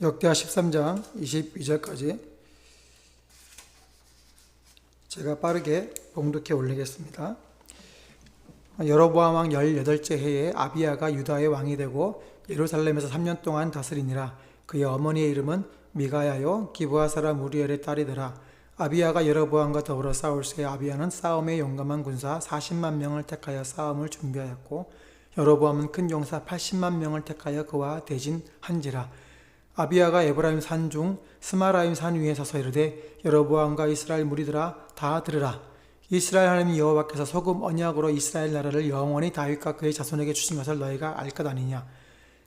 역대하 13장 22절까지 제가 빠르게 봉독해 올리겠습니다. 여로보암 왕 18째 해에 아비야가 유다의 왕이 되고 예루살렘에서 3년 동안 다스리니라. 그의 어머니의 이름은 미가야요 기브아 사람 우리엘의 딸이더라. 아비야가 여로보암과 더불어 싸울 새 아비야는 싸움에 용감한 군사 40만 명을 택하여 싸움을 준비하였고 여로보암은 큰 용사 80만 명을 택하여 그와 대진한지라. 아비야가 에브라임 산 중 스마라임 산 위에 서서 이르되 여로보암과 이스라엘 무리들아 다 들으라. 이스라엘 하나님 여호와께서 소금 언약으로 이스라엘 나라를 영원히 다윗과 그의 자손에게 주신 것을 너희가 알 것 아니냐.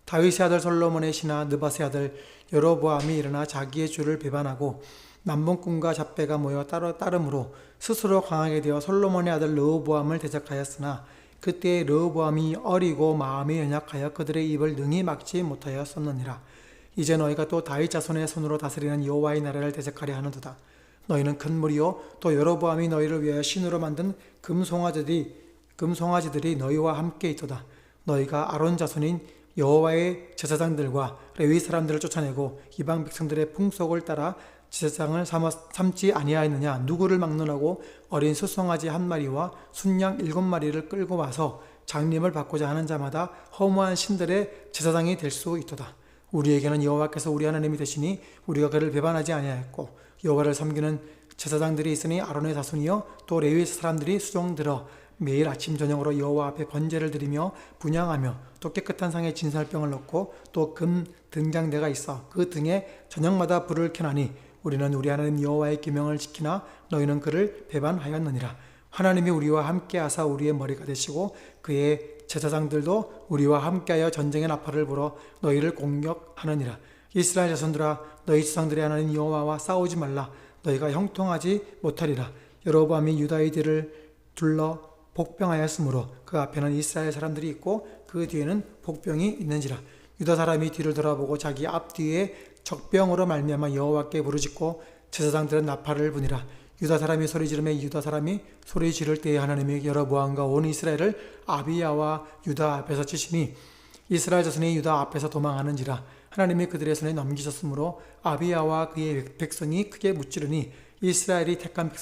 다윗의 아들 솔로몬의 신하 느밧의 아들 여로보암이 일어나 자기의 주를 배반하고 남봉꾼과 잡배가 모여 따름으로 스스로 강하게 되어 솔로몬의 아들 르호보암을 대적하였으나 그때 르호보암이 어리고 마음이 연약하여 그들의 입을 능히 막지 못하였었느니라. 이제 너희가 또 다윗 자손의 손으로 다스리는 여호와의 나라를 대적하려 하는도다. 너희는 큰 무리요 또 여로보암이 너희를 위하여 신으로 만든 금송아지들이 너희와 함께 있도다. 너희가 아론 자손인 여호와의 제사장들과 레위 사람들을 쫓아내고 이방 백성들의 풍속을 따라 제사장을 삼지 아니하였느냐. 누구를 막론하고 어린 수송아지 1마리와 순양 7마리를 끌고 와서 장림을 받고자 하는 자마다 허무한 신들의 제사장이 될 수 있도다. 우리에게는 여호와께서 우리 하나님이 되시니 우리가 그를 배반하지 아니하였고 여호와를 섬기는 제사장들이 있으니 아론의 자손이요 또 레위 사람들이 수종들어 매일 아침 저녁으로 여호와 앞에 번제를 드리며 분향하며 또 깨끗한 상에 진설병을 넣고 또 금 등장대가 있어 그 등에 저녁마다 불을 켜나니 우리는 우리 하나님 여호와의 계명을 지키나 너희는 그를 배반하였느니라. 하나님이 우리와 함께하사 우리의 머리가 되시고 그의 제사장들도 우리와 함께하여 전쟁의 나팔을 불어 너희를 공격하느니라. 이스라엘 자손들아 너희 조상들의 하나님 여호와와 싸우지 말라. 너희가 형통하지 못하리라. 여로보암이 유다의 뒤를 둘러 복병하였으므로 그 앞에는 이스라엘 사람들이 있고 그 뒤에는 복병이 있는지라. 유다 사람이 뒤를 돌아보고 자기 앞뒤에 적병으로 말미암아 여호와께 부르짖고 제사장들은 나팔을 부니라. 유다 사람이 소리 지르매 유다 사람이 소리 지를 때에 하나님이 여로보암과 온 이스라엘을 아비야와 유다 앞에서 치시니 이스라엘 자손이 유다 앞에서 도망하는지라. 하나님이 그들의 손에 넘기셨으므로 아비야와 그의 백성이 크게 무찌르니 이스라엘이 택한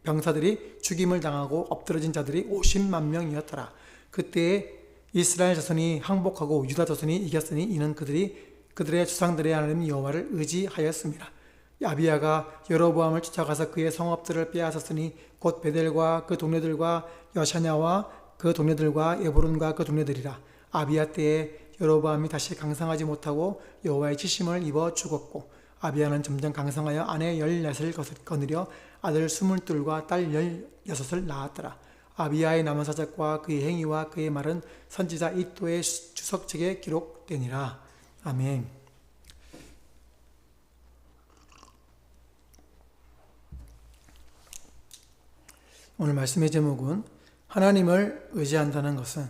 병사들이 죽임을 당하고 엎드러진 자들이 50만 명이었더라. 그때에 이스라엘 자손이 항복하고 유다 자손이 이겼으니 이는 그들의 조상들의 하나님 여호와를 의지하였습니다. 아비야가 여로보암을 쫓아가서 그의 성읍들을 빼앗았으니 곧 베델과 그 동네들과 여샤냐와 그 동네들과 에브론과 그 동네들이라. 아비야 때에 여로보암이 다시 강성하지 못하고 여호와의 치심을 입어 죽었고 아비야는 점점 강성하여 아내 14을 거느려 아들 22과 딸 16을 낳았더라. 아비야의 남은 사적과 그의 행위와 그의 말은 선지자 이도의 주석책에 기록되니라. 아멘. 오늘 말씀의 제목은 하나님을 의지한다는 것은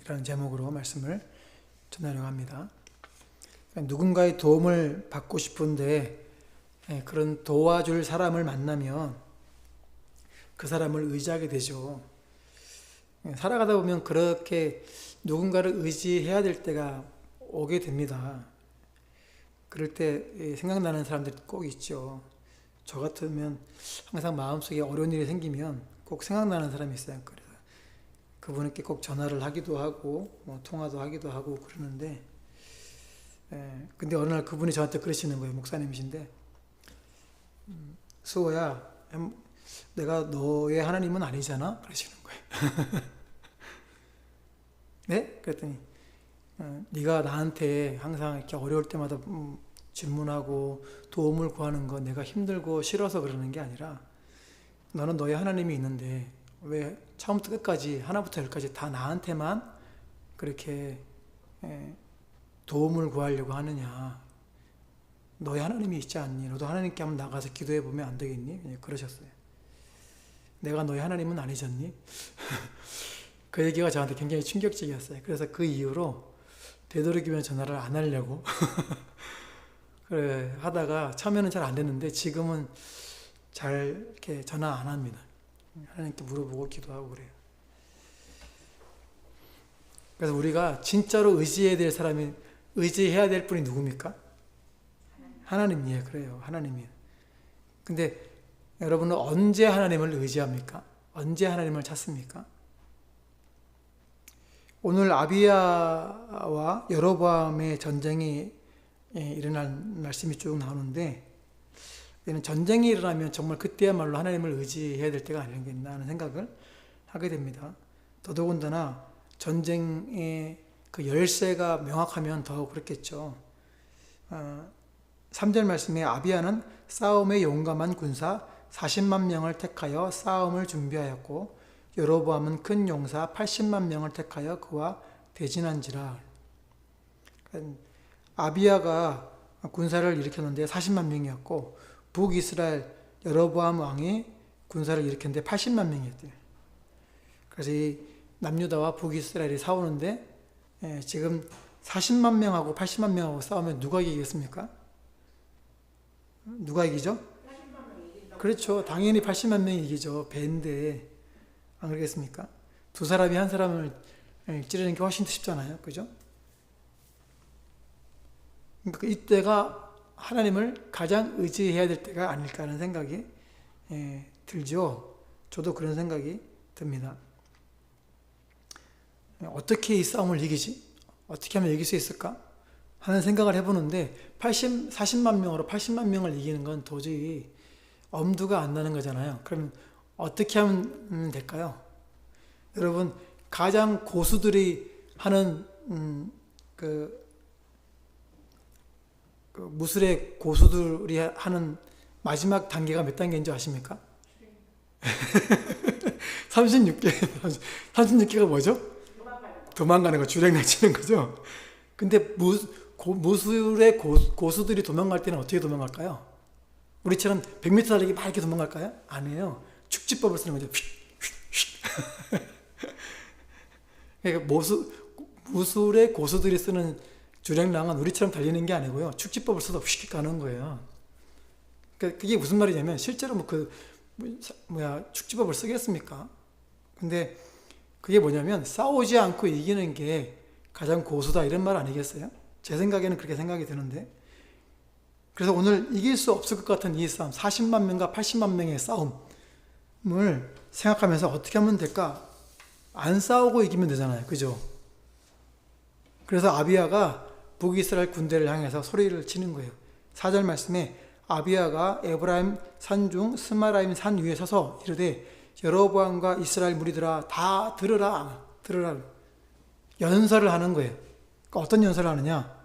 이라는 제목으로 말씀을 전하려고 합니다. 누군가의 도움을 받고 싶은데 그런 도와줄 사람을 만나면 그 사람을 의지하게 되죠. 살아가다 보면 그렇게 누군가를 의지해야 될 때가 오게 됩니다. 그럴 때 생각나는 사람들이 꼭 있죠. 저 같으면 항상 마음속에 어려운 일이 생기면 꼭 생각나는 사람이 있어요. 그래서 그분께 꼭 전화를 하기도 하고 통화도 하기도 하고 그러는데 근데 어느 날 그분이 저한테 그러시는 거예요. 목사님이신데 수호야 내가 너의 하나님은 아니잖아? 그러시는 거예요. 네? 그랬더니 네가 나한테 항상 이렇게 어려울 때마다 질문하고 도움을 구하는 거 내가 힘들고 싫어서 그러는 게 아니라 너는 너의 하나님이 있는데 왜 처음부터 끝까지 하나부터 열까지 다 나한테만 그렇게 도움을 구하려고 하느냐. 너의 하나님이 있지 않니? 너도 하나님께 한번 나가서 기도해 보면 안 되겠니? 그러셨어요. 내가 너의 하나님은 아니잖니? 그 얘기가 저한테 굉장히 충격적이었어요. 그래서 그 이후로 되도록이면 전화를 안 하려고 그래 하다가 처음에는 잘 안 됐는데 지금은 잘 이렇게 전화 안 합니다. 하나님께 물어보고 기도하고 그래요. 그래서 우리가 진짜로 의지해야 될 사람이 의지해야 될 분이 누굽니까? 하나님이에요. 그래요. 하나님이에요. 근데 여러분은 언제 하나님을 의지합니까? 언제 하나님을 찾습니까? 오늘 아비야와 여로보암의 전쟁이 일어난 말씀이 쭉 나오는데, 이는 전쟁이 일어나면 정말 그때야말로 하나님을 의지해야 될 때가 아니겠나 하는 생각을 하게 됩니다. 더더군다나 전쟁의 그 열쇠가 명확하면 더 그렇겠죠. 3절 말씀에 아비야는 싸움에 용감한 군사 40만 명을 택하여 싸움을 준비하였고, 여로보암은 큰 용사 80만 명을 택하여 그와 대진한지라. 아비야가 군사를 일으켰는데 40만 명이었고, 북이스라엘 여로보암 왕이 군사를 일으켰는데 80만 명이었대요. 그래서 이 남유다와 북이스라엘이 싸우는데 지금 40만 명하고 80만 명하고 싸우면 누가 이기겠습니까? 누가 이기죠? 그렇죠. 당연히 80만 명이 이기죠. 배인데 안 그러겠습니까? 두 사람이 한 사람을 찌르는 게 훨씬 더 쉽잖아요. 그죠? 그러니까 이때가 하나님을 가장 의지해야 될 때가 아닐까 하는 생각이 들죠. 저도 그런 생각이 듭니다. 어떻게 이 싸움을 이기지? 어떻게 하면 이길 수 있을까? 하는 생각을 해보는데 40만 명으로 80만 명을 이기는 건 도저히 엄두가 안 나는 거잖아요. 그럼 어떻게 하면 될까요? 여러분, 가장 고수들이 하는 그 무술의 고수들이 하는 마지막 단계가 몇 단계인지 아십니까? 36개. 36개가 뭐죠? 도망가는 거, 주랭랑 치는 거죠. 근데 무술의 고수들이 도망갈 때는 어떻게 도망갈까요? 우리처럼 100m 달리기 막 이렇게 도망갈까요? 아니에요. 축지법을 쓰는 거죠. 그러니까 무술의 고수들이 쓰는 주랭랑은 우리처럼 달리는 게 아니고요. 축지법을 써도 휙 가는 거예요. 그러니까 그게 무슨 말이냐면 실제로 축지법을 쓰겠습니까? 근데 그게 뭐냐면 싸우지 않고 이기는 게 가장 고수다 이런 말 아니겠어요? 제 생각에는 그렇게 생각이 드는데, 그래서 오늘 이길 수 없을 것 같은 이 싸움, 40만 명과 80만 명의 싸움을 생각하면서 어떻게 하면 될까? 안 싸우고 이기면 되잖아요. 그죠? 그래서 아비야가 북이스라엘 군대를 향해서 소리를 치는 거예요. 4절 말씀에 아비야가 에브라임 산중 스마라임 산 위에 서서 이르되 여로보암과 이스라엘 무리들아 다 들으라. 연설을 하는 거예요. 그러니까 어떤 연설을 하느냐?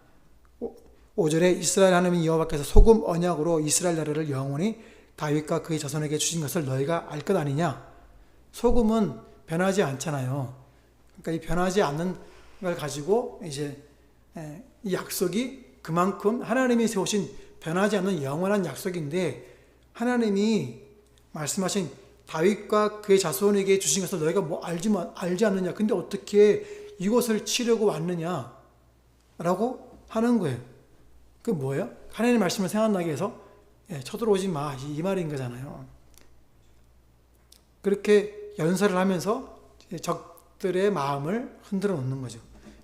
5절에 이스라엘 하나님 여호와께서 소금 언약으로 이스라엘 나라를 영원히 다윗과 그의 자손에게 주신 것을 너희가 알 것 아니냐? 소금은 변하지 않잖아요. 그러니까 이 변하지 않는 걸 가지고 이제 이 약속이 그만큼 하나님이 세우신 변하지 않는 영원한 약속인데, 하나님이 말씀하신 다윗과 그의 자손에게 주신 것을 너희가 알지 않느냐? 근데 어떻게 이것을 치려고 왔느냐? 라고 하는 거예요. 그 뭐예요? 하나님의 말씀을 생각나게 해서 쳐들어오지 마, 이 말인 거잖아요. 그렇게 연설을 하면서 적들의 마음을 흔들어 놓는 거죠.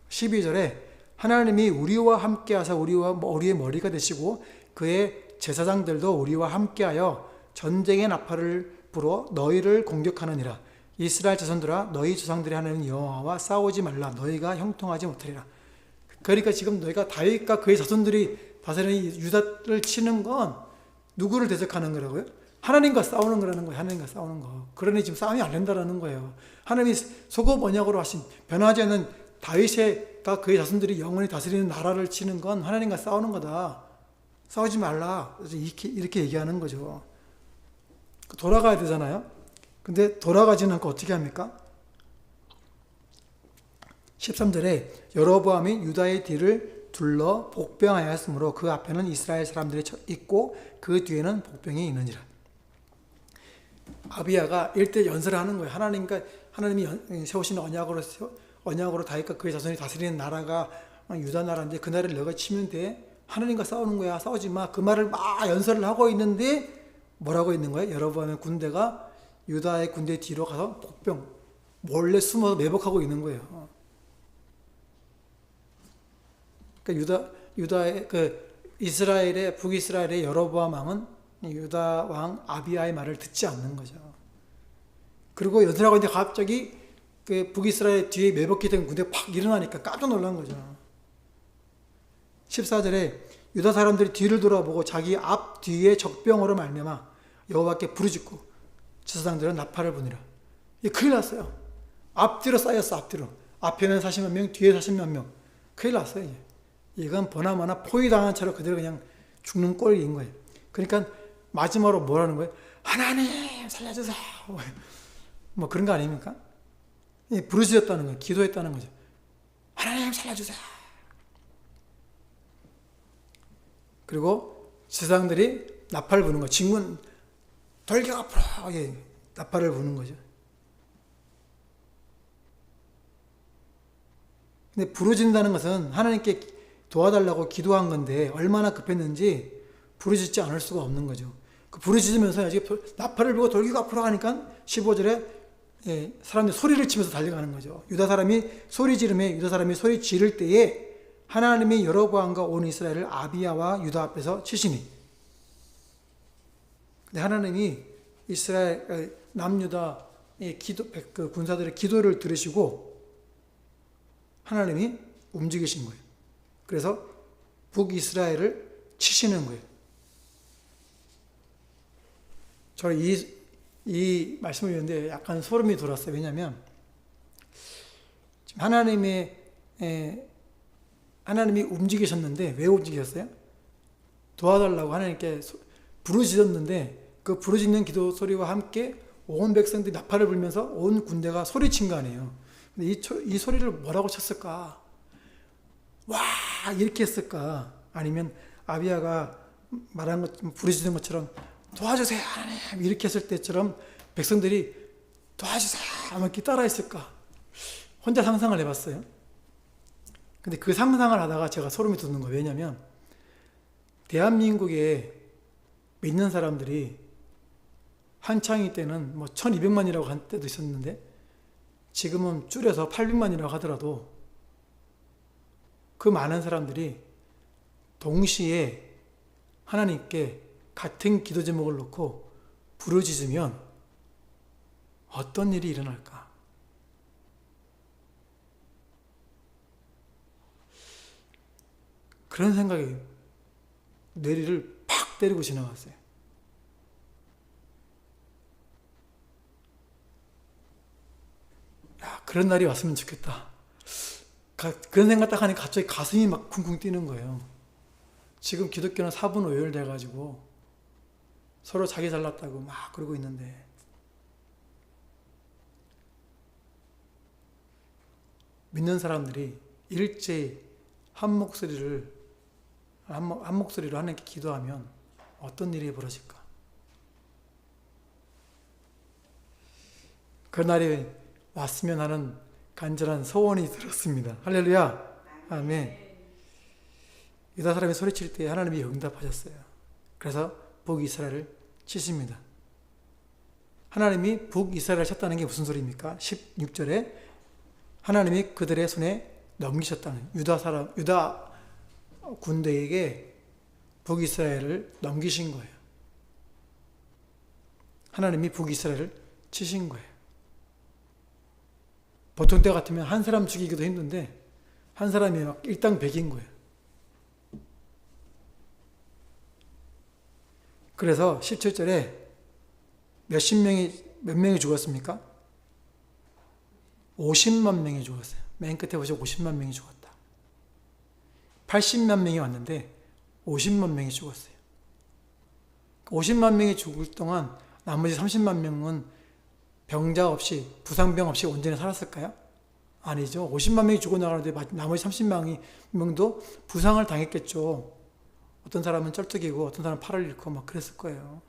12절에 하나님이 우리와 함께하사 우리의 머리가 되시고 그의 제사장들도 우리와 함께하여 전쟁의 나팔을 불어 너희를 공격하느니라. 이스라엘 자손들아 너희 조상들의 하나님 여호와와 싸우지 말라. 너희가 형통하지 못하리라. 그러니까 지금 너희가 다윗과 그의 자손들이 다스리는 유다를 치는 건 누구를 대적하는 거라고요? 하나님과 싸우는 거라는 거예요. 하나님과 싸우는 거. 그러니 지금 싸움이 안 된다는 거예요. 하나님이 소금 언약으로 하신 변하지 않는 다윗과 그의 자손들이 영원히 다스리는 나라를 치는 건 하나님과 싸우는 거다. 싸우지 말라. 이렇게 얘기하는 거죠. 돌아가야 되잖아요. 근데 돌아가지는 않고 어떻게 합니까? 13절에 여로보암이 유다의 뒤를 둘러 복병하였으므로 그 앞에는 이스라엘 사람들이 있고 그 뒤에는 복병이 있느니라. 아비야가 일대 연설을 하는 거예요. 하나님이 세우신 언약으로 다윗과 그의 자손이 다스리는 나라가 유다 나라인데 그 나라를 너가 치면 돼. 하나님과 싸우는 거야. 싸우지 마. 그 말을 막 연설을 하고 있는데 뭐라고 있는 거예요? 여로보암의 군대가 유다의 군대 뒤로 가서 복병 몰래 숨어서 매복하고 있는 거예요. 유다의 이스라엘의 북이스라엘의 여로보암 왕은 유다 왕 아비야의 말을 듣지 않는 거죠. 그리고 연설하고 있는데 갑자기 그 북이스라엘 뒤에 매복기 된 군대가 팍 일어나니까 깜짝 놀란 거죠. 14절에 유다 사람들이 뒤를 돌아보고 자기 앞 뒤에 적병으로 말미암아 여호와께 부르짖고 제사장들은 나팔을 부니라. 이 큰일 났어요. 앞뒤로 쌓였어. 앞뒤로. 앞에는 40만 명, 뒤에 40만 명. 큰일 났어요. 이건 보나마나 포위당한 채로 그대로 그냥 죽는 꼴인 거예요. 그러니까 마지막으로 뭐라는 거예요? 하나님 살려주세요. 뭐 그런 거 아닙니까? 부르짖었다는 거예요. 기도했다는 거죠. 하나님 살려주세요. 그리고 제사장들이 나팔을 부는 거예요. 진군 돌격 앞으로 나팔을 부는 거죠. 근데 부르짖는다는 것은 하나님께 도와달라고 기도한 건데 얼마나 급했는지 부르짖지 않을 수가 없는 거죠. 그 부르짖으면서 나팔을 불고 돌격 앞으로 하니까 15절에 사람들이 소리를 치면서 달려가는 거죠. 유다 사람이 소리 지르며 유다 사람이 소리 지를 때에 하나님이 여로보암과 온 이스라엘을 아비야와 유다 앞에서 치시니. 근데 하나님이 이스라엘 남유다의 그 군사들의 기도를 들으시고 하나님이 움직이신 거예요. 그래서 북이스라엘을 치시는 거예요. 저 이 말씀을 읽는데 약간 소름이 돋았어요. 왜냐하면 지금 하나님이 움직이셨는데 왜 움직이셨어요? 도와달라고 하나님께 부르짖었는데 그 부르짖는 기도 소리와 함께 온 백성들이 나팔을 불면서 온 군대가 소리친 거 아니에요. 근데 이 소리를 뭐라고 쳤을까? 와 이렇게 했을까? 아니면 아비야가 말한 것 부르짖는 것처럼 도와주세요 하나님 이렇게 했을 때처럼 백성들이 도와주세요 아마 이렇게 따라했을까? 혼자 상상을 해봤어요. 근데 그 상상을 하다가 제가 소름이 돋는 거예요. 왜냐하면 대한민국에 믿는 사람들이 한창이 때는 뭐 1200만이라고 한 때도 있었는데 지금은 줄여서 800만이라고 하더라도 그 많은 사람들이 동시에 하나님께 같은 기도 제목을 놓고 부르짖으면 어떤 일이 일어날까? 그런 생각이 뇌리를 팍 때리고 지나갔어요. 야, 그런 날이 왔으면 좋겠다. 그런 생각 딱 하니까 갑자기 가슴이 막 쿵쿵 뛰는 거예요. 지금 기독교는 사분오열 돼가지고 서로 자기 잘났다고 막 그러고 있는데 믿는 사람들이 일제히 한 목소리로 하나님께 기도하면 어떤 일이 벌어질까? 그날이 왔으면 하는 간절한 소원이 들었습니다. 할렐루야. 아멘. 유다 사람이 소리칠 때 하나님이 응답하셨어요. 그래서 북이스라엘을 치십니다. 하나님이 북이스라엘을 쳤다는 게 무슨 소리입니까? 16절에 하나님이 그들의 손에 넘기셨다는 유다 군대에게 북이스라엘을 넘기신 거예요. 하나님이 북이스라엘을 치신 거예요. 보통 때 같으면 한 사람 죽이기도 힘든데 한 사람이 막 일당백인 거예요. 그래서 17절에 몇 명이 죽었습니까? 50만 명이 죽었어요. 맨 끝에 보시면 50만 명이 죽었다. 80만 명이 왔는데 50만 명이 죽었어요. 50만 명이 죽을 동안 나머지 30만 명은 병자 없이 부상병 없이 온전히 살았을까요? 아니죠. 50만 명이 죽어 나가는데 나머지 30만 명도 부상을 당했겠죠. 어떤 사람은 쩔뚝이고 어떤 사람은 팔을 잃고 막 그랬을 거예요.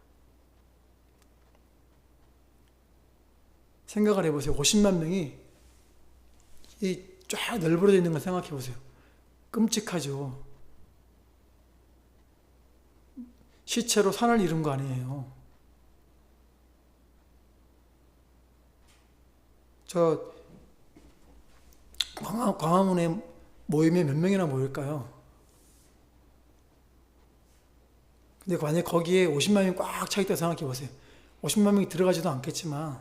생각을 해보세요. 50만 명이 이 쫙 널브러져 있는 걸 생각해 보세요. 끔찍하죠. 시체로 산을 이룬 거 아니에요. 저 광화문에 모이면 몇 명이나 모일까요? 근데 만약에 거기에 50만 명이 꽉 차 있다고 생각해 보세요. 50만 명이 들어가지도 않겠지만,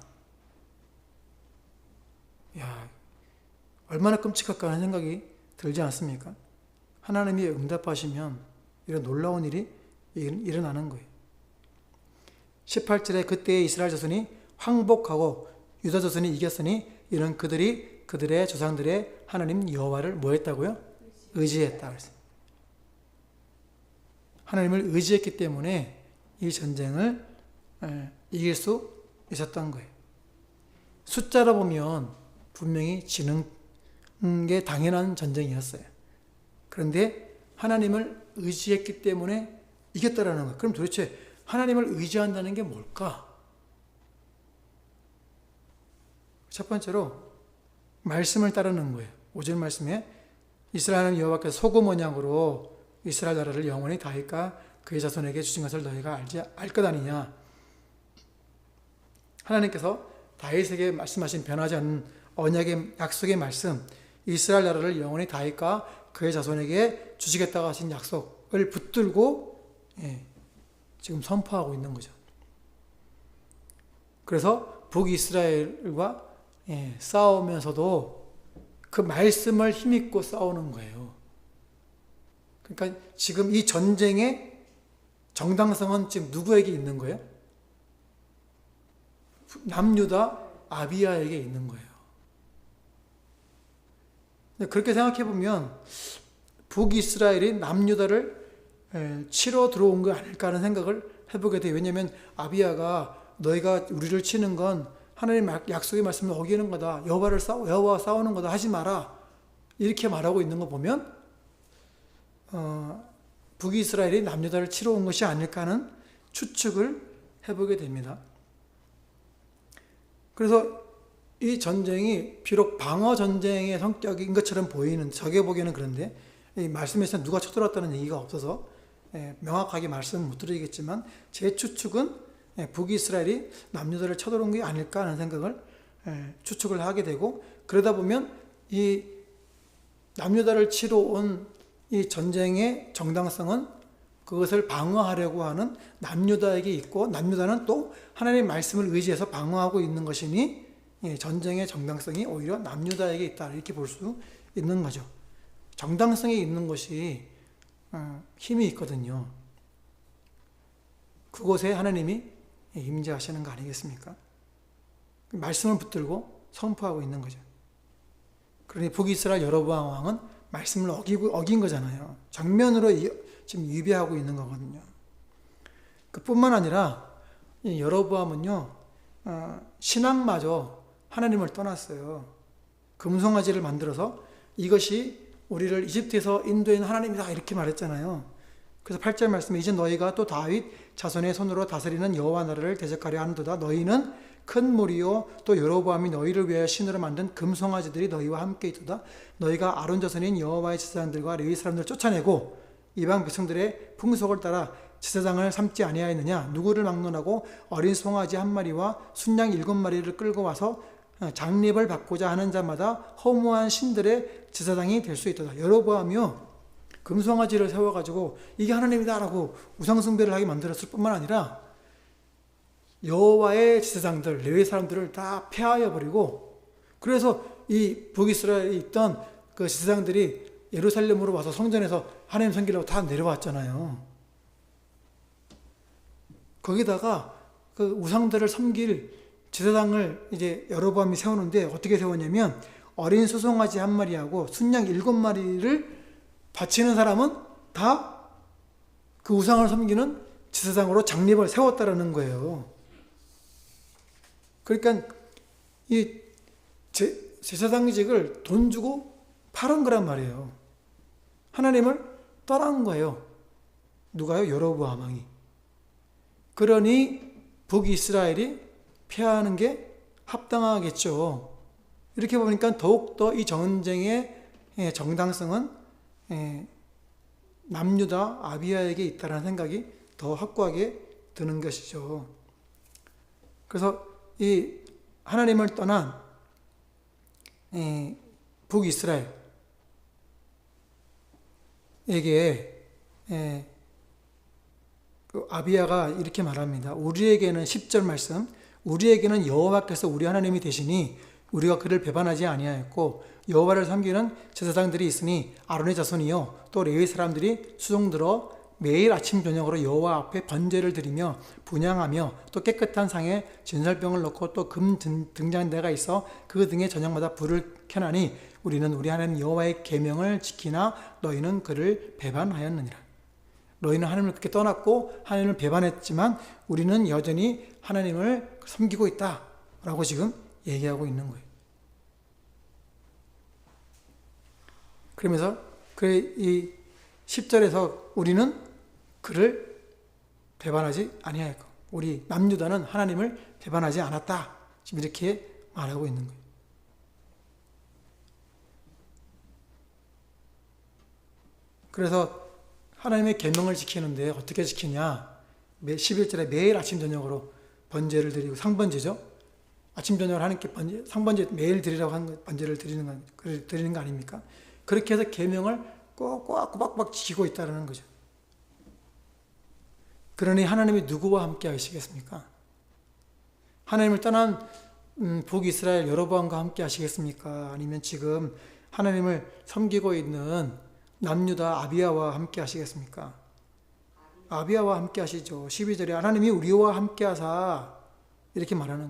야, 얼마나 끔찍할까 하는 생각이 들지 않습니까? 하나님이 응답하시면 이런 놀라운 일이 일어나는 거예요. 18절에 그때의 이스라엘 자손이 황복하고 유다 자손이 이겼으니 이는 그들이 그들의 조상들의 하나님 여호와를 뭐 했다고요? 의지했다 그랬어요. 하나님을 의지했기 때문에 이 전쟁을 이길 수 있었던 거예요. 숫자로 보면 분명히 지는 게 당연한 전쟁이었어요. 그런데 하나님을 의지했기 때문에 이겼다라는 거예요. 그럼 도대체 하나님을 의지한다는 게 뭘까? 첫 번째로 말씀을 따르는 거예요. 5절 말씀에 이스라엘 하나님 여호와께서 소금 언약으로 이스라엘 나라를 영원히 다윗과 그의 자손에게 주신 것을 너희가 알 것 아니냐. 하나님께서 다윗에게 말씀하신 변하지 않는 언약의 약속의 말씀, 이스라엘 나라를 영원히 다윗과 그의 자손에게 주시겠다고 하신 약속을 붙들고 지금 선포하고 있는 거죠. 그래서 북이스라엘과 싸우면서도 그 말씀을 힘입고 싸우는 거예요. 그러니까 지금 이 전쟁의 정당성은 지금 누구에게 있는 거예요? 남유다 아비야에게 있는 거예요. 그렇게 생각해 보면 북이스라엘이 남유다를 치러 들어온 거 아닐까 하는 생각을 해보게 돼요. 왜냐하면 아비야가 너희가 우리를 치는 건 하나님 약속의 말씀을 어기는 거다. 여호와와 싸우는 거다. 하지 마라. 이렇게 말하고 있는 거 보면 북이스라엘이 남유다를 치러 온 것이 아닐까 하는 추측을 해보게 됩니다. 그래서 이 전쟁이 비록 방어 전쟁의 성격인 것처럼 보이는, 저게 보기에는 그런데 이 말씀에서 누가 쳐들어왔다는 얘기가 없어서 명확하게 말씀은 못 드리겠지만 제 추측은 북이스라엘이 남유다를 쳐들어온 게 아닐까 하는 생각을 추측을 하게 되고, 그러다 보면 이 남유다를 치러 온 이 전쟁의 정당성은 그것을 방어하려고 하는 남유다에게 있고, 남유다는 또 하나님의 말씀을 의지해서 방어하고 있는 것이니 전쟁의 정당성이 오히려 남유다에게 있다, 이렇게 볼 수 있는 거죠. 정당성이 있는 것이 힘이 있거든요. 그곳에 하나님이 임재하시는 거 아니겠습니까? 말씀을 붙들고 선포하고 있는 거죠. 그러니 북이스라엘 여로보암 왕은 말씀을 어긴 거잖아요. 정면으로 지금 위배하고 있는 거거든요. 그뿐만 아니라 여로보암은요, 신앙마저 하나님을 떠났어요. 금송아지를 만들어서 이것이 우리를 이집트에서 인도한 하나님이다, 이렇게 말했잖아요. 그래서 8절 말씀에 이제 너희가 또 다윗 자손의 손으로 다스리는 여호와 나라를 대적하려 하는도다. 너희는 큰 무리요 또 여로보암이 너희를 위하여 신으로 만든 금송아지들이 너희와 함께 있도다. 너희가 아론 자손인 여호와의 제사장들과 레위 사람들을 쫓아내고 이방 백성들의 풍속을 따라 제사장을 삼지 아니하였느냐. 누구를 막론하고 어린 송아지 한 마리와 순양 7마리를 끌고 와서 장립을 받고자 하는 자마다 허무한 신들의 제사장이 될 수 있도다. 여로보암이요, 금송아지를 세워가지고 이게 하나님이다라고 우상숭배를 하게 만들었을 뿐만 아니라 여호와의 제사장들, 레위 사람들을 다 폐하여 버리고, 그래서 이 북이스라엘에 있던 그 제사장들이 예루살렘으로 와서 성전에서 하나님 섬기려고 다 내려왔잖아요. 거기다가 그 우상들을 섬길 제사장을 이제 여로보암이 세우는데 어떻게 세웠냐면 어린 소송아지 한 마리하고 순양 7마리를 바치는 사람은 다 그 우상을 섬기는 제사장으로 장립을 세웠다라는 거예요. 그러니까 이 제사장직을 돈 주고 팔은 거란 말이에요. 하나님을 떠난 거예요. 누가요? 여로보암 왕이. 그러니 북이스라엘이 패하는 게 합당하겠죠. 이렇게 보니까 더욱더 이 전쟁의 정당성은 남유다 아비야에게 있다는 생각이 더 확고하게 드는 것이죠. 그래서 이 하나님을 떠난 북이스라엘에게 아비야가 이렇게 말합니다. 우리에게는 10절 말씀, 우리에게는 여호와께서 우리 하나님이 되시니 우리가 그를 배반하지 아니하였고 여호와를 섬기는 제사장들이 있으니 아론의 자손이요 또 레위 사람들이 수종들어 매일 아침 저녁으로 여호와 앞에 번제를 드리며 분향하며 또 깨끗한 상에 진설병을 넣고 또 금 등잔대가 있어 그 등에 저녁마다 불을 켜나니 우리는 우리 하나님 여호와의 계명을 지키나 너희는 그를 배반하였느니라. 너희는 하나님을 그렇게 떠났고 하나님을 배반했지만 우리는 여전히 하나님을 섬기고 있다 라고 지금 얘기하고 있는 거예요. 그러면서 이 10절에서 우리는 그를 배반하지 아니하였고 우리 남유다는 하나님을 배반하지 않았다. 지금 이렇게 말하고 있는 거예요. 그래서 하나님의 계명을 지키는데 어떻게 지키냐? 11절에 매일 아침 저녁으로 번제를 드리고 상번제죠. 아침 저녁을 하나님께 상번제 매일 드리라고 한 번제를 드리는 거 아닙니까? 그렇게 해서 계명을 꼬박꼬박 지키고 있다는 거죠. 그러니 하나님이 누구와 함께 하시겠습니까? 하나님을 떠난 북이스라엘 여로보암과 함께 하시겠습니까? 아니면 지금 하나님을 섬기고 있는 남유다 아비야와 함께 하시겠습니까? 아비야와 함께 하시죠. 12절에 하나님이 우리와 함께 하사 이렇게 말하는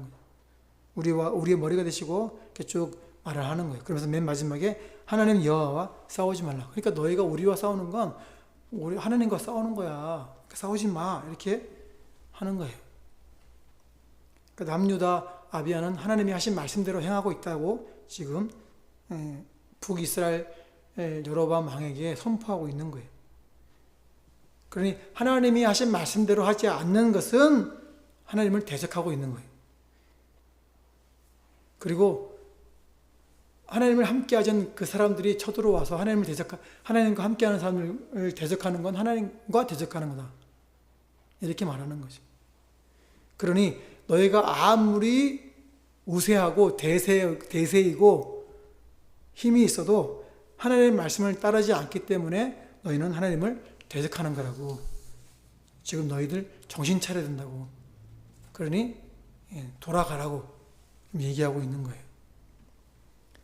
거예요. 우리의 머리가 되시고 이렇게 쭉 말을 하는 거예요. 그러면서 맨 마지막에 하나님 여호와와 싸우지 말라. 그러니까 너희가 우리와 싸우는 건 우리 하나님과 싸우는 거야. 싸우지 마. 이렇게 하는 거예요. 그러니까 남유다 아비야는 하나님이 하신 말씀대로 행하고 있다고 지금 북이스라엘 여로보암 왕에게 선포하고 있는 거예요. 그러니 하나님이 하신 말씀대로 하지 않는 것은 하나님을 대적하고 있는 거예요. 그리고 하나님을 함께 하던 그 사람들이 쳐들어와서 하나님과 함께하는 사람을 대적하는 건 하나님과 대적하는 거다. 이렇게 말하는 거죠. 그러니 너희가 아무리 우세하고 대세이고 힘이 있어도 하나님의 말씀을 따르지 않기 때문에 너희는 하나님을 대적하는 거라고. 지금 너희들 정신 차려야 된다고. 그러니 돌아가라고 얘기하고 있는 거예요.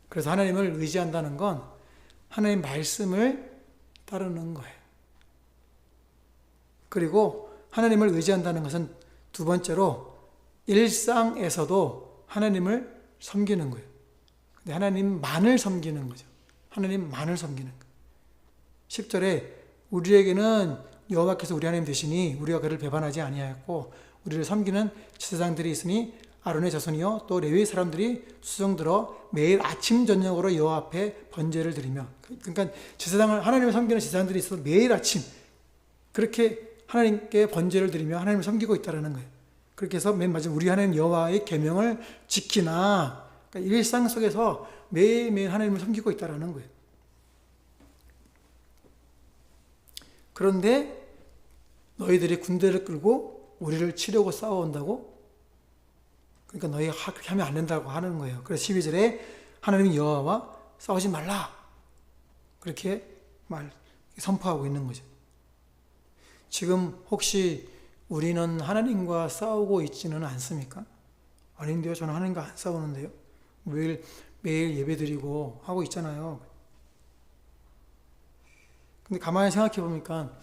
그래서 하나님을 의지한다는 건 하나님의 말씀을 따르는 거예요. 그리고 하나님을 의지한다는 것은 두 번째로 일상에서도 하나님을 섬기는 거예요. 근데 하나님만을 섬기는 거죠. 하나님만을 섬기는 거예요. 10절에 우리에게는 여호와께서 우리 하나님 되시니 우리가 그를 배반하지 아니하였고 우리를 섬기는 제사장들이 있으니 아론의 자손이요 또 레위 사람들이 수종들어 매일 아침 저녁으로 여호와 앞에 번제를 드리며, 그러니까 하나님을 섬기는 제사장들이 있어서 매일 아침 그렇게 하나님께 번제를 드리며 하나님을 섬기고 있다는 거예요. 그렇게 해서 맨 마지막 우리 하나님 여호와의 계명을 지키나, 그러니까 일상 속에서 매일매일 하나님을 섬기고 있다는 거예요. 그런데 너희들이 군대를 끌고 우리를 치려고 싸워온다고? 그러니까 너희가 그렇게 하면 안 된다고 하는 거예요. 그래서 12절에 하나님 여호와와 싸우지 말라. 그렇게 선포하고 있는 거죠. 지금 혹시 우리는 하나님과 싸우고 있지는 않습니까? 아닌데요. 저는 하나님과 안 싸우는데요. 매일 예배드리고 하고 있잖아요. 근데 가만히 생각해 보니까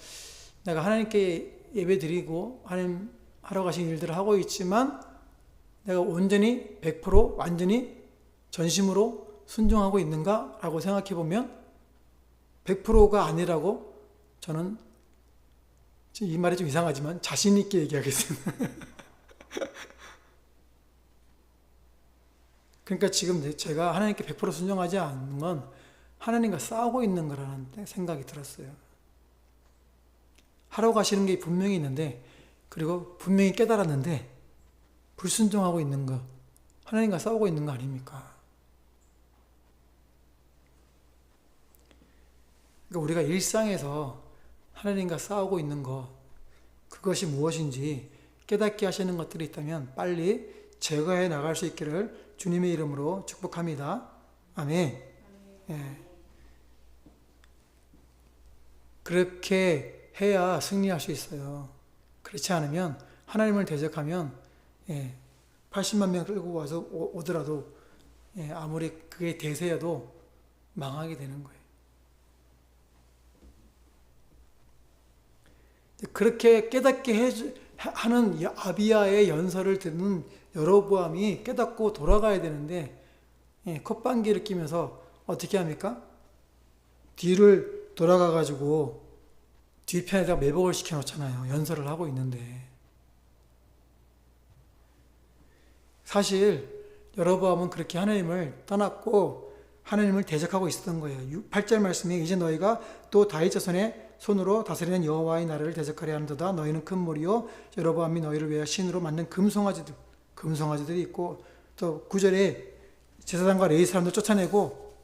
내가 하나님께 예배드리고 하나님 하러 가신 일들을 하고 있지만 내가 온전히 100% 완전히 전심으로 순종하고 있는가? 라고 생각해 보면 100%가 아니라고 저는, 이 말이 좀 이상하지만 자신 있게 얘기하겠습니다. 그러니까 지금 제가 하나님께 100% 순종하지 않는 건 하나님과 싸우고 있는 거라는 생각이 들었어요. 하러 가시는 게 분명히 있는데, 그리고 분명히 깨달았는데 불순종하고 있는 거, 하나님과 싸우고 있는 거 아닙니까? 그러니까 우리가 일상에서 하나님과 싸우고 있는 것, 그것이 무엇인지 깨닫게 하시는 것들이 있다면 빨리 제거해 나갈 수 있기를 주님의 이름으로 축복합니다. 아멘. 예. 그렇게 해야 승리할 수 있어요. 그렇지 않으면 하나님을 대적하면 80만 명 끌고 와서 오더라도 아무리 그게 대세여도 망하게 되는 거예요. 그렇게 깨닫게 하는 아비야의 연설을 듣는 여로보암이 깨닫고 돌아가야 되는데 콧방귀를 끼면서 어떻게 합니까? 뒤를 돌아가 가지고 뒤편에다가 매복을 시켜 놓잖아요. 연설을 하고 있는데. 사실 여로보암은 그렇게 하나님을 떠났고 하나님을 대적하고 있었던 거예요. 8절 말씀에 이제 너희가 또 다윗 자손의 손으로 다스리는 여호와의 나라를 대적하려 하는도다. 너희는 큰 무리요 여로보암이 너희를 위하여 신으로 만든 금송아지들이 있고, 또 9절에 제사장과 레위 사람들 쫓아내고,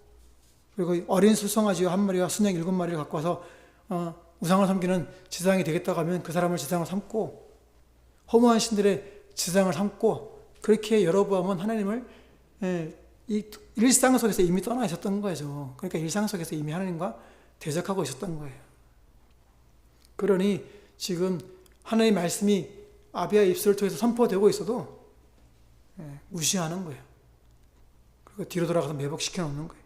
그리고 어린 수송아지와 한 마리와 순양 7마리를 갖고 와서 우상을 섬기는 제사장이 되겠다고 하면 그 사람을 제사장을 삼고, 허무한 신들의 제사장을 삼고, 그렇게 여로보암은 하나님을 이 일상 속에서 이미 떠나 있었던 거죠. 그러니까 일상 속에서 이미 하나님과 대적하고 있었던 거예요. 그러니 지금 하나님의 말씀이 아비야의 입술을 통해서 선포되고 있어도 무시하는 거예요. 그리고 뒤로 돌아가서 매복시켜 놓는 거예요.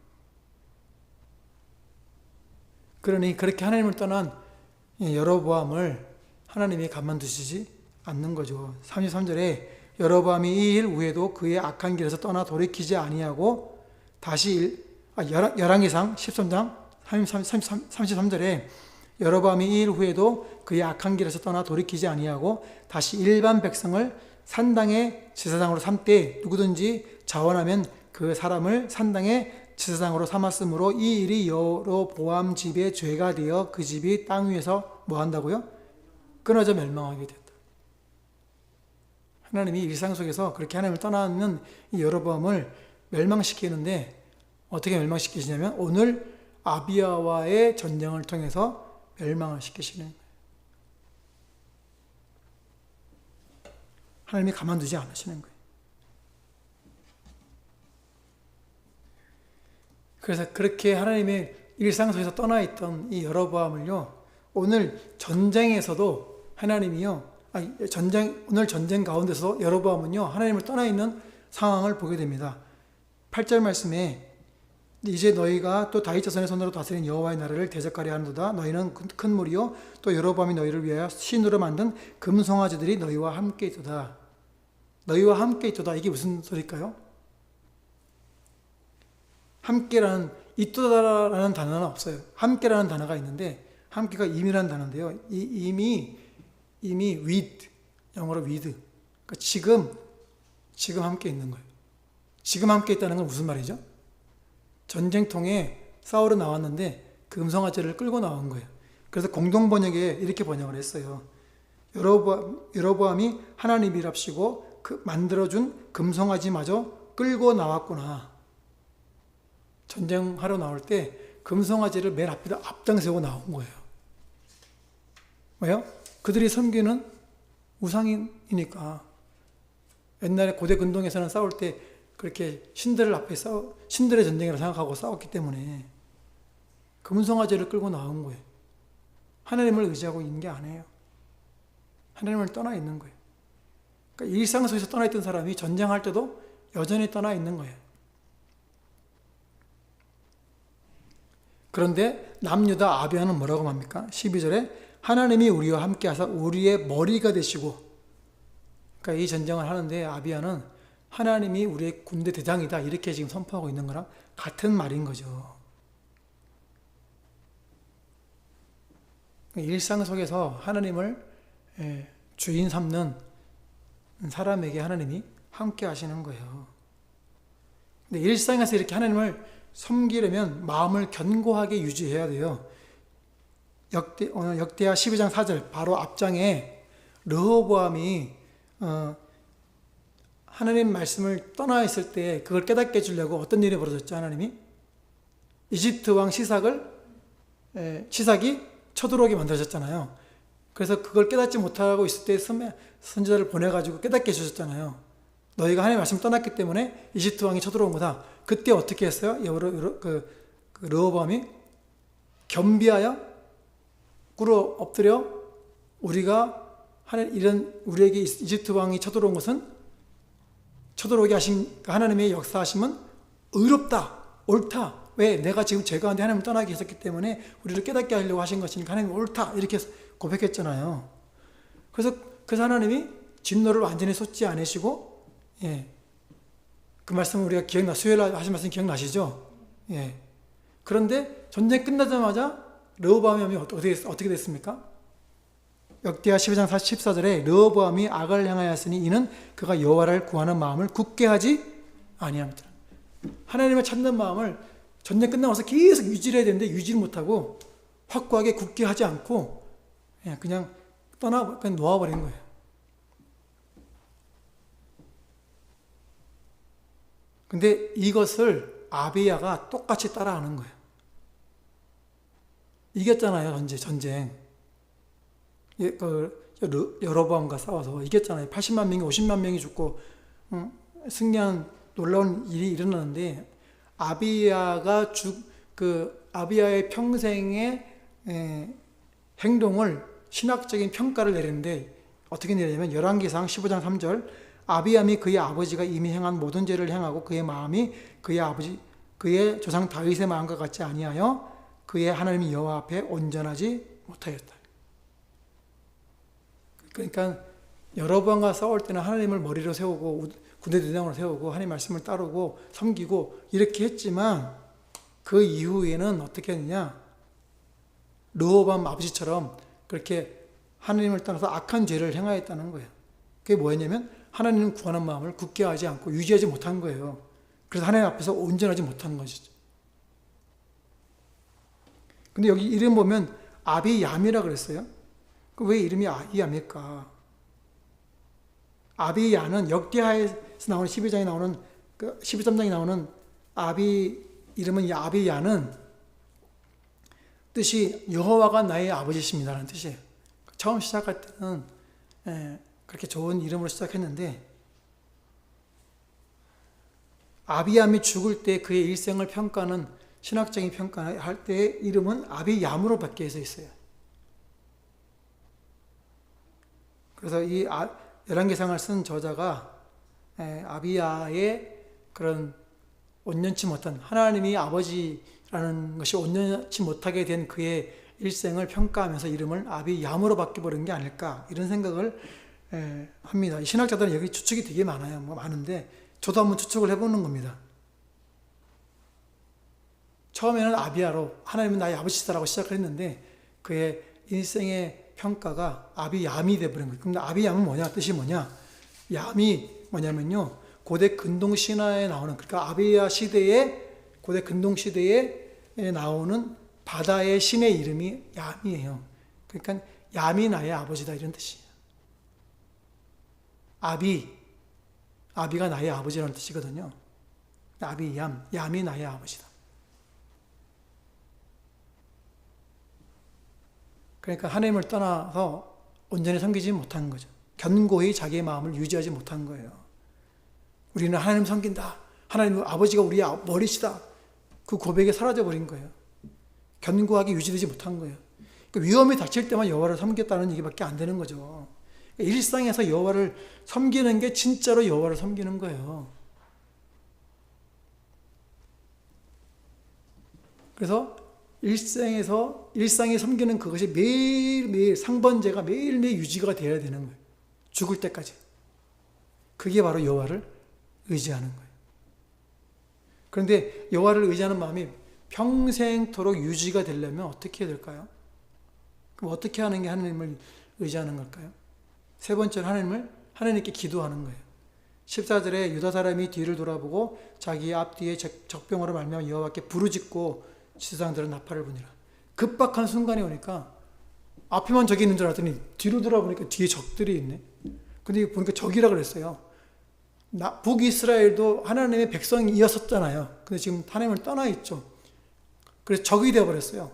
그러니 그렇게 하나님을 떠난 여로보암을 하나님이 가만두시지 않는 거죠. 33절에 여로보암이 이 일 후에도 그의 악한 길에서 떠나 돌이키지 아니하고 다시 열왕기상 13장 33절에 여로보암이 이 일 후에도 그의 악한 길에서 떠나 돌이키지 아니하고 다시 일반 백성을 산당의 제사장으로 삼되 누구든지 자원하면 그 사람을 산당의 제사장으로 삼았으므로 이 일이 여로보암 집의 죄가 되어 그 집이 땅 위에서 뭐 한다고요? 끊어져 멸망하게 됐다. 하나님이 일상 속에서 그렇게 하나님을 떠나는 이 여로보암을 멸망시키는데 어떻게 멸망시키시냐면 오늘 아비야와의 전쟁을 통해서 멸망을 시키시는 거예요. 하나님이 가만두지 않으시는 거예요. 그래서 그렇게 하나님의 일상 속에서 떠나 있던 이 여로보암을요, 오늘 전쟁에서도 하나님이요, 오늘 전쟁 가운데서 여로보암은요, 하나님을 떠나 있는 상황을 보게 됩니다. 8절 말씀에 이제 너희가 또 다윗 자손의 손으로 다스린 여호와의 나라를 대적하려 하는도다. 너희는 큰 무리요 또 여로보암이 너희를 위하여 신으로 만든 금송아지들이 너희와 함께 있도다. 너희와 함께 있도다. 이게 무슨 소리일까요? 함께라는, 있도다라는 단어는 없어요. 함께라는 단어가 있는데 함께가 임이라는 단어인데요. 이 임이 with, 영어로 with. 그러니까 지금 함께 있는 거예요. 지금 함께 있다는 건 무슨 말이죠? 전쟁통에 싸우러 나왔는데 금송아지를 끌고 나온 거예요. 그래서 공동번역에 이렇게 번역을 했어요. 여로보암이 하나님이랍시고 그 만들어준 금송아지마저 끌고 나왔구나. 전쟁하러 나올 때 금송아지를 맨 앞에다 앞장세우고 나온 거예요. 왜요? 그들이 섬기는 우상이니까. 옛날에 고대 근동에서는 싸울 때 그렇게 신들의 전쟁이라고 생각하고 싸웠기 때문에 금송아지를 끌고 나온 거예요. 하나님을 의지하고 있는 게 아니에요. 하나님을 떠나 있는 거예요. 그러니까 일상 속에서 떠나 있던 사람이 전쟁할 때도 여전히 떠나 있는 거예요. 그런데 남유다 아비야는 뭐라고 합니까? 12절에 하나님이 우리와 함께 하사 우리의 머리가 되시고, 그러니까 이 전쟁을 하는데 아비야는 하나님이 우리의 군대 대장이다 이렇게 지금 선포하고 있는 거랑 같은 말인 거죠. 일상 속에서 하나님을 주인 삼는 사람에게 하나님이 함께 하시는 거예요. 근데 일상에서 이렇게 하나님을 섬기려면 마음을 견고하게 유지해야 돼요. 역대하 12장 4절 바로 앞장에 르호보암이 하나님 말씀을 떠나 있을 때 그걸 깨닫게 해주려고 어떤 일이 벌어졌죠? 하나님이 이집트 왕 시삭이 쳐들어오게 만드셨잖아요. 그래서 그걸 깨닫지 못하고 있을 때 선지자를 보내가지고 깨닫게 해주셨잖아요. 너희가 하나님 말씀 떠났기 때문에 이집트 왕이 쳐들어온 거다. 그때 어떻게 했어요? 르호보암이 겸비하여 꿇어 엎드려 우리가 하나님 이런 우리에게 이집트 왕이 쳐들어온 것은 쳐들어오게 하신 하나님의 역사하심은 의롭다, 옳다. 왜? 내가 지금 죄 가운데 하나님을 떠나게 했었기 때문에 우리를 깨닫게 하려고 하신 것이니까 하나님 옳다 이렇게 고백했잖아요. 그래서 하나님이 진노를 완전히 쏟지 않으시고, 그 말씀 우리가 수요일 하신 말씀 기억나시죠? 그런데 전쟁 끝나자마자 르호보암이 어떻게 됐습니까? 역대하 12장 14절에 르호보암이 악을 행하였으니 이는 그가 여호와를 구하는 마음을 굳게 하지 아니함이더라. 하나님을 찾는 마음을 전쟁 끝나고 나서 계속 유지를 해야 되는데 유지를 못하고 확고하게 굳게 하지 않고 그냥 그냥 놓아버린 거예요. 근데 이것을 아비야가 똑같이 따라하는 거예요. 이겼잖아요, 전쟁. 여로보암과 싸워서 이겼잖아요. 80만 명이 50만 명이 죽고 승리한 놀라운 일이 일어나는데 아비야의 평생의 행동을 신학적인 평가를 내리는데 어떻게 내리냐면 열왕기상 15장 3절 아비암이 그의 아버지가 이미 행한 모든 죄를 행하고 그의 마음이 그의 조상 다윗의 마음과 같지 아니하여 그의 하나님 여호와 앞에 온전하지 못하였다. 그러니까 여로보암과 싸울 때는 하나님을 머리로 세우고 군대 대장으로 세우고 하나님 말씀을 따르고 섬기고 이렇게 했지만 그 이후에는 어떻게 했느냐? 르호보암 아버지처럼 그렇게 하나님을 떠나서 악한 죄를 행하였다는 거예요. 그게 뭐였냐면 하나님을 구하는 마음을 굳게 하지 않고 유지하지 못한 거예요. 그래서 하나님 앞에서 온전하지 못한 것이죠. 근데 여기 이름 보면 아비얌이라 그랬어요. 왜 이름이 아비얌일까? 아비야는 역대하에서 나오는 12장에 나오는 13장에 나오는 이름은 아비야는 뜻이 여호와가 나의 아버지십니다라는 뜻이에요. 처음 시작할 때는 그렇게 좋은 이름으로 시작했는데 아비얌이 죽을 때 그의 일생을 평가하는 신학적인 평가할 때의 이름은 아비얌으로 바뀌어져 있어요. 그래서 이 열왕기상을 쓴 저자가 아비야의 그런 온전치 못한 하나님이 아버지라는 것이 온전치 못하게 된 그의 일생을 평가하면서 이름을 아비얌으로 바뀌어버린 게 아닐까 이런 생각을 합니다. 이 신학자들은 여기 추측이 되게 많아요. 많은데 저도 한번 추측을 해보는 겁니다. 처음에는 아비야로 하나님은 나의 아버지시다라고 시작을 했는데 그의 일생의 평가가 아비얌이 되어버린 거예요. 근데 아비얌은 뭐냐? 뜻이 뭐냐? 얌이 뭐냐면요. 고대 근동 신화에 나오는 그러니까 아비야 시대에 고대 근동 시대에 나오는 바다의 신의 이름이 얌이에요. 그러니까 얌이 나의 아버지다 이런 뜻이에요. 아비가 나의 아버지라는 뜻이거든요. 얌이 나의 아버지다. 그러니까 하나님을 떠나서 온전히 섬기지 못한 거죠. 견고히 자기의 마음을 유지하지 못한 거예요. 우리는 하나님 섬긴다. 하나님 아버지가 우리의 머리시다. 그 고백에 사라져버린 거예요. 견고하게 유지되지 못한 거예요. 그러니까 위험이 닥칠 때만 여호와를 섬겼다는 얘기밖에 안 되는 거죠. 일상에서 여호와를 섬기는 게 진짜로 여호와를 섬기는 거예요. 그래서 일상에 섬기는 그것이 매일매일 상번제가 매일매일 유지가 되어야 되는 거예요. 죽을 때까지. 그게 바로 여호와를 의지하는 거예요. 그런데 여호와를 의지하는 마음이 평생토록 유지가 되려면 어떻게 해야 될까요? 그럼 어떻게 하는 게 하나님을 의지하는 걸까요? 세 번째로 하나님께 기도하는 거예요. 14절에 유다 사람이 뒤를 돌아보고 자기 앞뒤에 적병으로 말미암아 여호와께 부르짖고 지상들은 나팔을 부니라. 급박한 순간이 오니까 앞에만 적이 있는 줄 알았더니 뒤로 돌아보니까 뒤에 적들이 있네. 근데 보니까 적이라 그랬어요. 북이스라엘도 하나님의 백성이었었잖아요. 근데 지금 하나님을 떠나 있죠. 그래서 적이 되어버렸어요.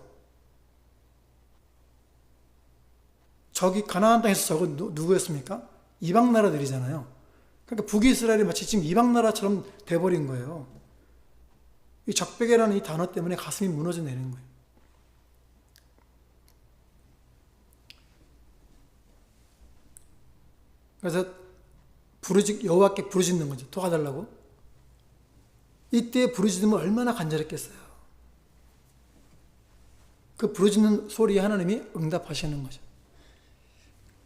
적이 가나안 땅에서 적은 누구였습니까? 이방 나라들이잖아요. 그러니까 북이스라엘이 마치 지금 이방 나라처럼 돼버린 거예요. 이 적백이라는 이 단어 때문에 가슴이 무너져 내리는 거예요. 그래서 여호와께 부르짖는 거죠. 도와달라고. 이때 부르짖으면 얼마나 간절했겠어요. 그 부르짖는 소리에 하나님이 응답하시는 거죠.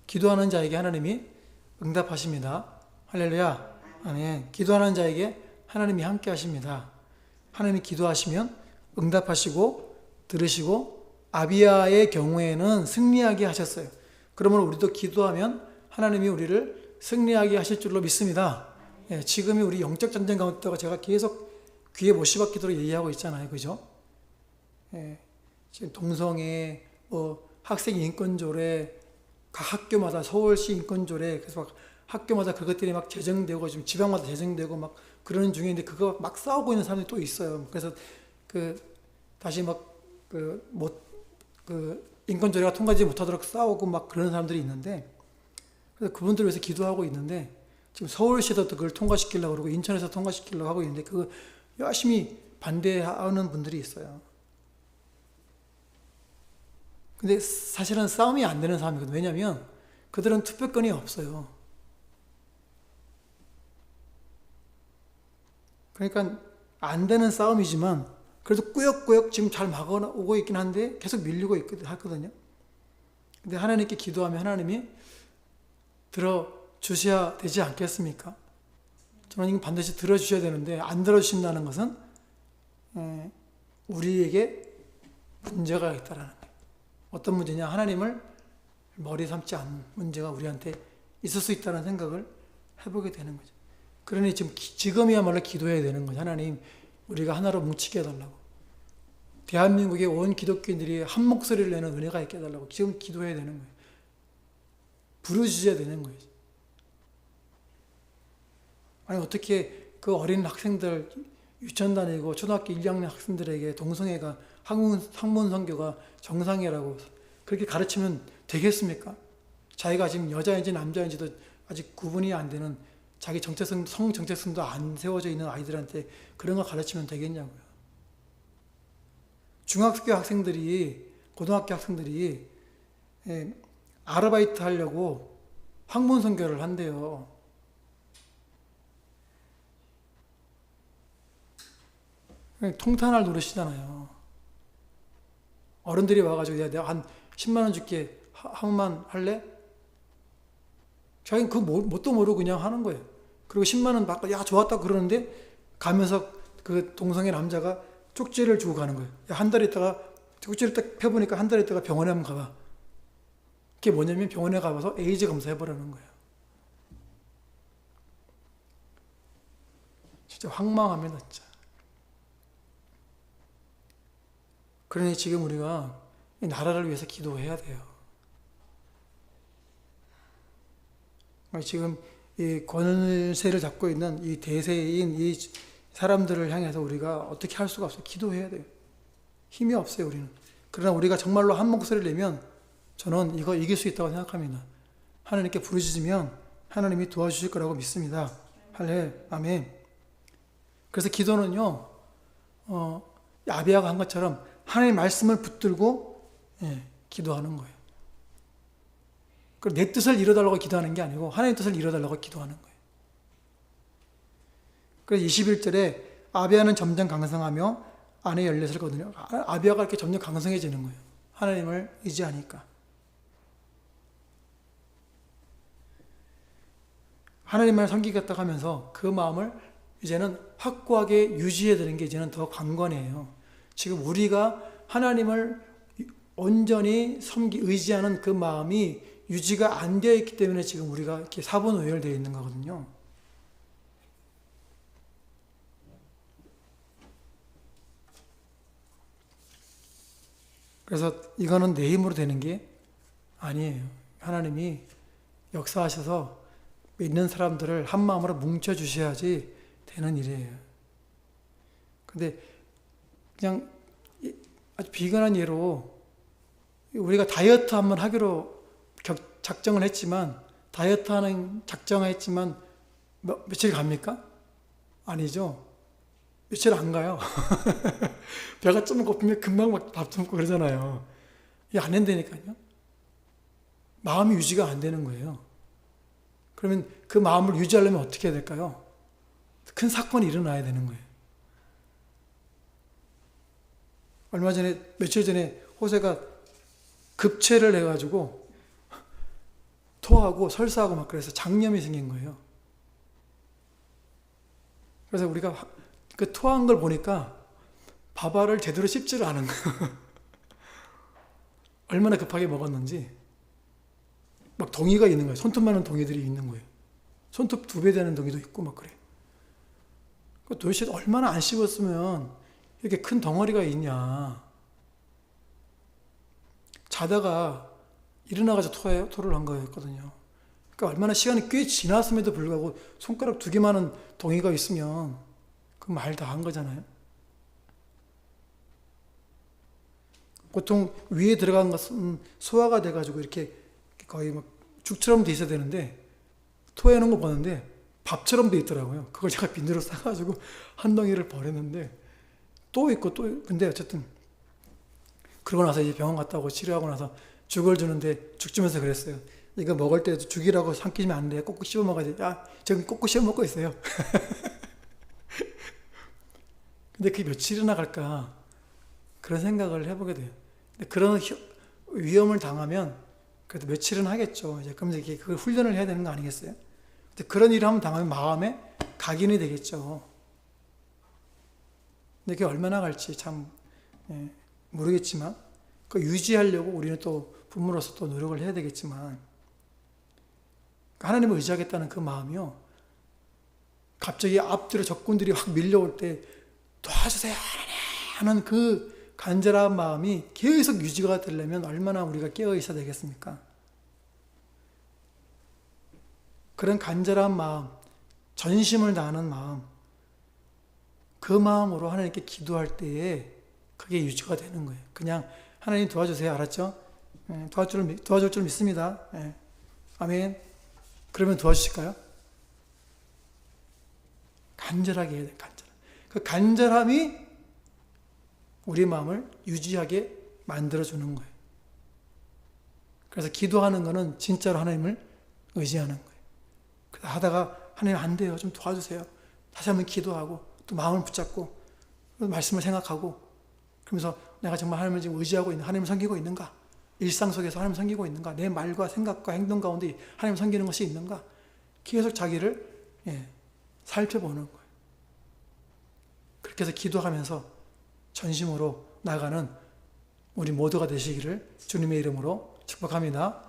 기도하는 자에게 하나님이 응답하십니다. 할렐루야. 아멘. 기도하는 자에게 하나님이 함께 하십니다. 하나님이 기도하시면 응답하시고 들으시고 아비야의 경우에는 승리하게 하셨어요. 그러면 우리도 기도하면 하나님이 우리를 승리하게 하실 줄로 믿습니다. 예, 지금이 우리 영적 전쟁 가운데다가 제가 계속 귀에 못이 박히도록 얘기하고 있잖아요. 그죠? 예, 지금 동성애, 학생 인권조례, 각 학교마다 서울시 인권조례, 그래서 막 학교마다 그것들이 막 제정되고 지금 지방마다 제정되고 막 그러는 중인데 그거 막 싸우고 있는 사람들이 또 있어요. 그래서 다시 인권조례가 통과되지 못하도록 싸우고 막 그런 사람들이 있는데, 그래서 그분들을 위해서 기도하고 있는데, 지금 서울시에서 그걸 통과시키려고 그러고 인천에서 통과시키려고 하고 있는데, 그거 열심히 반대하는 분들이 있어요. 근데 사실은 싸움이 안 되는 사람이거든요. 왜냐하면 그들은 투표권이 없어요. 그러니까 안 되는 싸움이지만 그래도 꾸역꾸역 지금 잘 막아오고 있긴 한데 계속 밀리고 하거든요. 근데 하나님께 기도하면 하나님이 들어주셔야 되지 않겠습니까? 저는 이거 반드시 들어주셔야 되는데 안 들어주신다는 것은 우리에게 문제가 있다라는 거예요. 어떤 문제냐? 하나님을 머리 삼지 않는 문제가 우리한테 있을 수 있다는 생각을 해보게 되는 거죠. 그러니 지금이야말로 기도해야 되는 거죠. 하나님, 우리가 하나로 뭉치게 해달라고. 대한민국의 온 기독교인들이 한 목소리를 내는 은혜가 있게 해달라고 지금 기도해야 되는 거예요. 부르짖어야 되는 거예요. 아니 어떻게 그 어린 학생들, 유치원 다니고 초등학교 1, 2학년 학생들에게 동성애가 학문 선교가 정상이라고 그렇게 가르치면 되겠습니까? 자기가 지금 여자인지 남자인지도 아직 구분이 안 되는, 자기 성 정체성도 안 세워져 있는 아이들한테 그런 거 가르치면 되겠냐고요. 중학교 학생들이, 고등학교 학생들이 아르바이트 하려고 학문 선교를 한대요. 통탄할 노릇이잖아요. 어른들이 와가지고 내가 한 10만 원 줄게, 한 번만 할래? 자기는 그 뭣도 모르고 그냥 하는 거예요. 그리고 10만 원 받고 야 좋았다 그러는데 가면서 그 동성애 남자가 쪽지를 주고 가는 거예요. 야, 한 달 있다가 쪽지를 딱 펴보니까 한 달 있다가 병원에 한번 가봐. 그게 뭐냐면 병원에 가봐서 에이즈 검사해보라는 거예요. 진짜 황망합니다, 진짜. 그러니 지금 우리가 이 나라를 위해서 기도해야 돼요. 지금 이 권세를 잡고 있는 이 대세인 이 사람들을 향해서 우리가 어떻게 할 수가 없어요. 기도해야 돼요. 힘이 없어요, 우리는. 그러나 우리가 정말로 한 목소리를 내면 저는 이거 이길 수 있다고 생각합니다. 하나님께 부르짖으면 하나님이 도와주실 거라고 믿습니다. 할렐, 아멘. 그래서 기도는요, 아비야가 한 것처럼 하나님의 말씀을 붙들고 기도하는 거예요. 내 뜻을 이뤄달라고 기도하는 게 아니고 하나님의 뜻을 이뤄달라고 기도하는 거예요. 그래서 21절에 아비야는 점점 강성하며 안에 열렛을 거두며, 아비야가 이렇게 점점 강성해지는 거예요. 하나님을 의지하니까. 하나님을 섬기겠다 하면서 그 마음을 이제는 확고하게 유지해야 되는 게 이제는 더 관건이에요. 지금 우리가 하나님을 온전히 의지하는 그 마음이 유지가 안 되어 있기 때문에 지금 우리가 이렇게 사분오열되어 있는 거거든요. 그래서 이거는 내 힘으로 되는 게 아니에요. 하나님이 역사하셔서 믿는 사람들을 한 마음으로 뭉쳐주셔야지 되는 일이에요. 근데 그냥 아주 비근한 예로 우리가 다이어트 한번 하기로 작정을 했지만, 다이어트 하는 작정을 했지만 며칠 갑니까? 아니죠. 며칠 안 가요. 배가 좀 고프면 금방 막 밥 좀 먹고 그러잖아요. 이게 안 된다니까요. 마음이 유지가 안 되는 거예요. 그러면 그 마음을 유지하려면 어떻게 해야 될까요? 큰 사건이 일어나야 되는 거예요. 며칠 전에 호세가 급체를 해가지고 토하고 설사하고 막 그래서 장염이 생긴 거예요. 그래서 우리가 그 토한 걸 보니까 밥알을 제대로 씹지를 않은 거예요. 얼마나 급하게 먹었는지. 막 동이가 있는 거예요. 손톱 많은 동이들이 있는 거예요. 손톱 2배 되는 동이도 있고 막 그래. 도대체 얼마나 안 씹었으면 이렇게 큰 덩어리가 있냐. 자다가 일어나가지고 토를 한 거였거든요. 그러니까 얼마나 시간이 꽤 지났음에도 불구하고 손가락 2개만한 동이가 있으면 그 말 다 한 거잖아요. 보통 위에 들어간 것은 소화가 돼가지고 이렇게 거의 막 죽처럼 돼 있어야 되는데 토해놓은 거 보는데 밥처럼 돼 있더라고요. 그걸 제가 비닐로 싸가지고 한 덩이를 버렸는데 또 있고 또 근데 어쨌든 그러고 나서 이제 병원 갔다 오고 치료하고 나서 죽을 주는데 죽 주면서 그랬어요. 이거 먹을 때도 죽이라고 삼키면 안 돼. 꼭꼭 씹어 먹어야 돼. 야, 지금 꼭꼭 씹어 먹고 있어요. 근데 그게 며칠이나 갈까 그런 생각을 해보게 돼요. 근데 그런 위험을 당하면 그래도 며칠은 하겠죠. 이제 그럼 이제 그걸 훈련을 해야 되는 거 아니겠어요? 근데 그런 일을 한번 당하면 마음에 각인이 되겠죠. 근데 그게 얼마나 갈지 참 모르겠지만 그 유지하려고 우리는 또 부모로서 또 노력을 해야 되겠지만 하나님을 의지하겠다는 그 마음이요. 갑자기 앞뒤로 적군들이 확 밀려올 때 도와주세요 하는 그 간절한 마음이 계속 유지가 되려면 얼마나 우리가 깨어 있어야 되겠습니까? 그런 간절한 마음, 전심을 다하는 마음, 그 마음으로 하나님께 기도할 때에 그게 유지가 되는 거예요. 그냥 하나님 도와주세요. 알았죠? 도와줄 줄 믿습니다. 아멘. 그러면 도와주실까요? 간절하게 해야 돼요. 그 간절함이 우리 마음을 유지하게 만들어주는 거예요. 그래서 기도하는 거는 진짜로 하나님을 의지하는 거예요. 그래서 하다가 하나님 안 돼요. 좀 도와주세요. 다시 한번 기도하고 또 마음을 붙잡고 말씀을 생각하고 그러면서 내가 정말 하나님을 지금 의지하고 있는 하나님을 섬기고 있는가? 일상 속에서 하나님을 섬기고 있는가? 내 말과 생각과 행동 가운데 하나님을 섬기는 것이 있는가? 계속 자기를 살펴보는 거예요. 그렇게 해서 기도하면서 전심으로 나가는 우리 모두가 되시기를 주님의 이름으로 축복합니다.